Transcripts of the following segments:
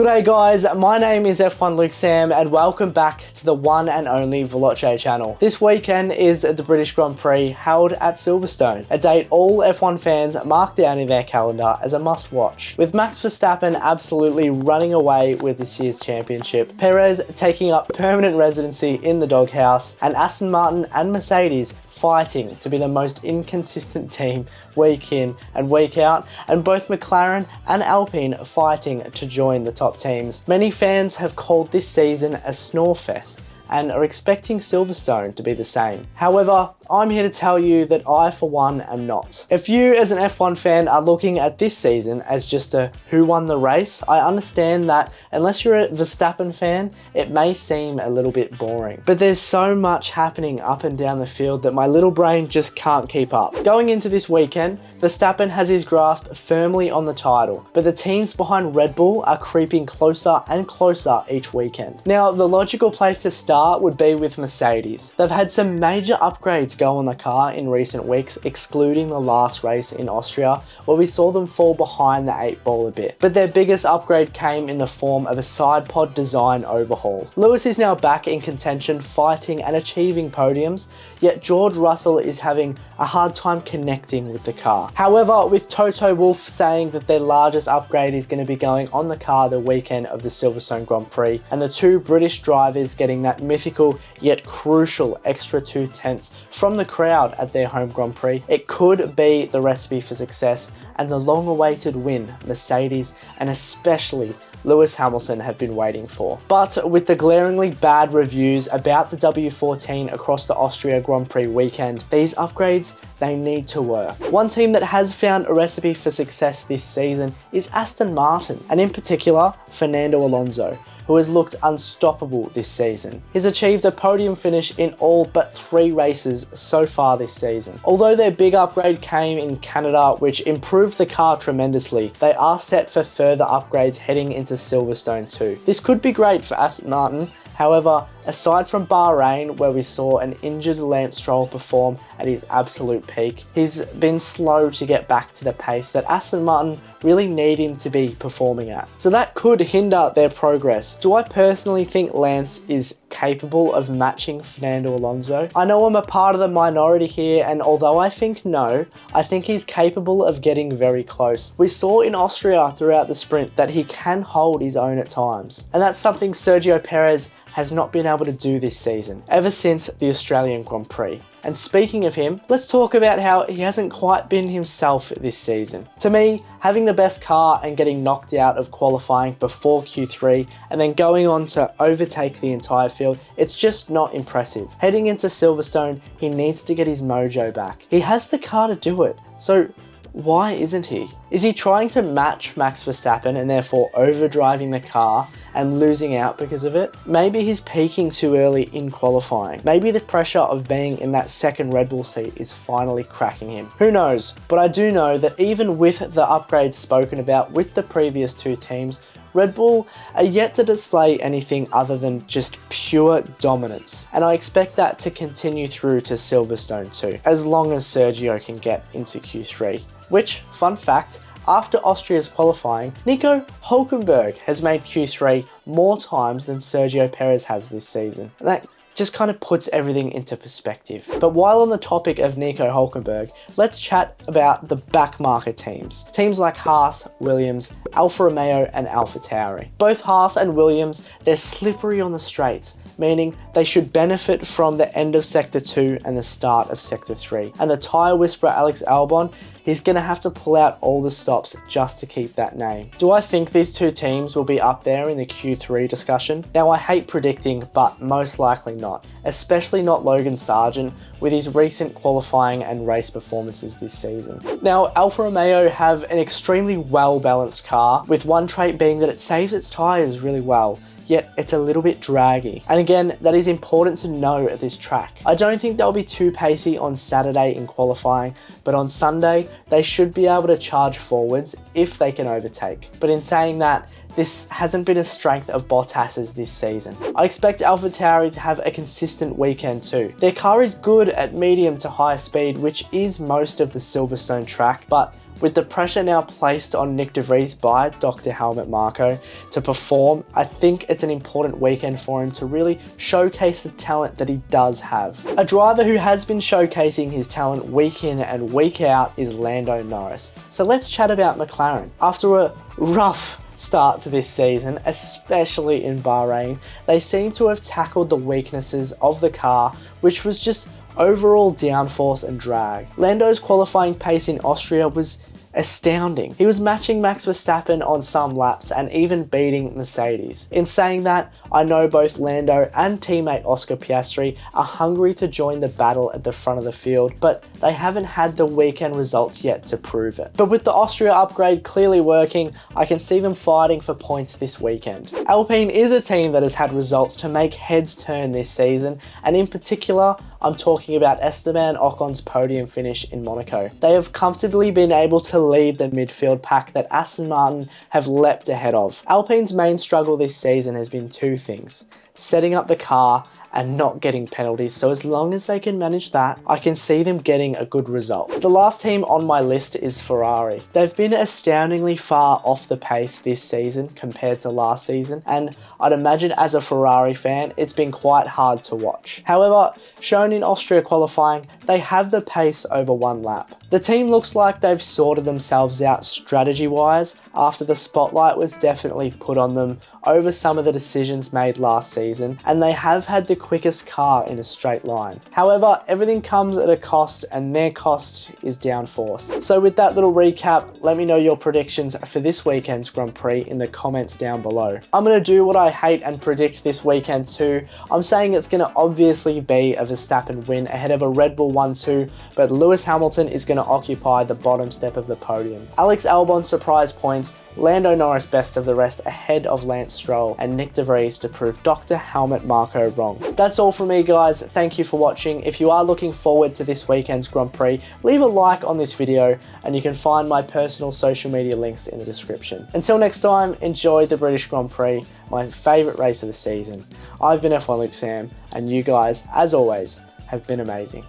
G'day guys, my name is F1 Luke Sam and welcome back to the one and only Veloce channel. This weekend is the British Grand Prix held at Silverstone, a date all F1 fans mark down in their calendar as a must watch. With Max Verstappen absolutely running away with this year's championship, Perez taking up permanent residency in the doghouse, and Aston Martin and Mercedes fighting to be the most inconsistent team week in and week out, and both McLaren and Alpine fighting to join the top teams. Many fans have called this season a snore fest and are expecting Silverstone to be the same. However, I'm here to tell you that I, for one, am not. If you, as an F1 fan, are looking at this season as just a who won the race, I understand that unless you're a Verstappen fan, it may seem a little bit boring. But there's so much happening up and down the field that my little brain just can't keep up. Going into this weekend, Verstappen has his grasp firmly on the title, but the teams behind Red Bull are creeping closer and closer each weekend. Now, the logical place to start would be with Mercedes. They've had some major upgrades go on the car in recent weeks, excluding the last race in Austria, where we saw them fall behind the 8-ball a bit. But their biggest upgrade came in the form of a side pod design overhaul. Lewis is now back in contention, fighting and achieving podiums, yet George Russell is having a hard time connecting with the car. However, with Toto Wolff saying that their largest upgrade is going to be going on the car the weekend of the Silverstone Grand Prix, and the two British drivers getting that mythical yet crucial extra 2/10 from the crowd at their home Grand Prix, it could be the recipe for success and the long-awaited win Mercedes and especially Lewis Hamilton have been waiting for. But with the glaringly bad reviews about the W14 across the Austria Grand Prix weekend, these upgrades, they need to work. One team that has found a recipe for success this season is Aston Martin, and in particular, Fernando Alonso, who has looked unstoppable this season. He's achieved a podium finish in all but 3 races so far this season. Although their big upgrade came in Canada, which improved the car tremendously, they are set for further upgrades heading into Silverstone too. This could be great for Aston Martin. However, aside from Bahrain, where we saw an injured Lance Stroll perform at his absolute peak, he's been slow to get back to the pace that Aston Martin really need him to be performing at. So that could hinder their progress. Do I personally think Lance is capable of matching Fernando Alonso? I know I'm a part of the minority here, and although I think no, I think he's capable of getting very close. We saw in Austria throughout the sprint that he can hold his own at times, and that's something Sergio Perez has not been able to do this season, ever since the Australian Grand Prix. And speaking of him, let's talk about how he hasn't quite been himself this season. To me, having the best car and getting knocked out of qualifying before Q3 and then going on to overtake the entire field, it's just not impressive. Heading into Silverstone, he needs to get his mojo back. He has the car to do it, so why isn't he? Is he trying to match Max Verstappen and therefore overdriving the car and losing out because of it? Maybe he's peaking too early in qualifying. Maybe the pressure of being in that second Red Bull seat is finally cracking him. Who knows? But I do know that even with the upgrades spoken about with the previous 2 teams, Red Bull are yet to display anything other than just pure dominance. And I expect that to continue through to Silverstone too, as long as Sergio can get into Q3. Which, fun fact, after Austria's qualifying, Nico Hülkenberg has made Q3 more times than Sergio Perez has this season. And that just kind of puts everything into perspective. But while on the topic of Nico Hülkenberg, let's chat about the backmarker teams. Teams like Haas, Williams, Alfa Romeo and AlphaTauri. Both Haas and Williams, they're slippery on the straights, meaning they should benefit from the end of Sector 2 and the start of Sector 3. And the tyre whisperer Alex Albon, he's going to have to pull out all the stops just to keep that name. Do I think these 2 teams will be up there in the Q3 discussion? Now, I hate predicting, but most likely not, especially not Logan Sargent with his recent qualifying and race performances this season. Now, Alfa Romeo have an extremely well-balanced car, with one trait being that it saves its tyres really well, yet it's a little bit draggy. And again, that is important to know at this track. I don't think they'll be too pacey on Saturday in qualifying, but on Sunday, they should be able to charge forwards if they can overtake. But in saying that, this hasn't been a strength of Bottas's this season. I expect AlphaTauri to have a consistent weekend too. Their car is good at medium to high speed, which is most of the Silverstone track, but with the pressure now placed on Nick de Vries by Dr. Helmut Marko to perform, I think it's an important weekend for him to really showcase the talent that he does have. A driver who has been showcasing his talent week in and week out is Lando Norris. So let's chat about McLaren. After a rough start to this season, especially in Bahrain, they seem to have tackled the weaknesses of the car, which was just overall downforce and drag. Lando's qualifying pace in Austria was astounding. He was matching Max Verstappen on some laps and even beating Mercedes. In saying that, I know both Lando and teammate Oscar Piastri are hungry to join the battle at the front of the field, but they haven't had the weekend results yet to prove it. But with the Austria upgrade clearly working, I can see them fighting for points this weekend. Alpine is a team that has had results to make heads turn this season, and in particular, I'm talking about Esteban Ocon's podium finish in Monaco. They have comfortably been able to lead the midfield pack that Aston Martin have leapt ahead of. Alpine's main struggle this season has been two things: setting up the car and not getting penalties, so as long as they can manage that, I can see them getting a good result. The last team on my list is Ferrari. They've been astoundingly far off the pace this season compared to last season, and I'd imagine as a Ferrari fan, it's been quite hard to watch. However, shown in Austria qualifying, they have the pace over one lap. The team looks like they've sorted themselves out strategy-wise after the spotlight was definitely put on them over some of the decisions made last season, and they have had the quickest car in a straight line. However, everything comes at a cost, and their cost is downforce. So with that little recap, let me know your predictions for this weekend's Grand Prix in the comments down below. I'm going to do what I hate and predict this weekend too. I'm saying it's going to obviously be a Verstappen win ahead of a Red Bull 1-2, but Lewis Hamilton is going to occupy the bottom step of the podium. Alex Albon surprise points, Lando Norris best of the rest ahead of Lance Stroll, and Nick de Vries to prove Dr. Helmut Marko wrong. That's all from me, guys. Thank you for watching. If you are looking forward to this weekend's Grand Prix, leave a like on this video, and you can find my personal social media links in the description. Until next time, enjoy the British Grand Prix, my favourite race of the season. I've been F1 Luke Sam, and you guys, as always, have been amazing.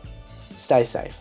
Stay safe.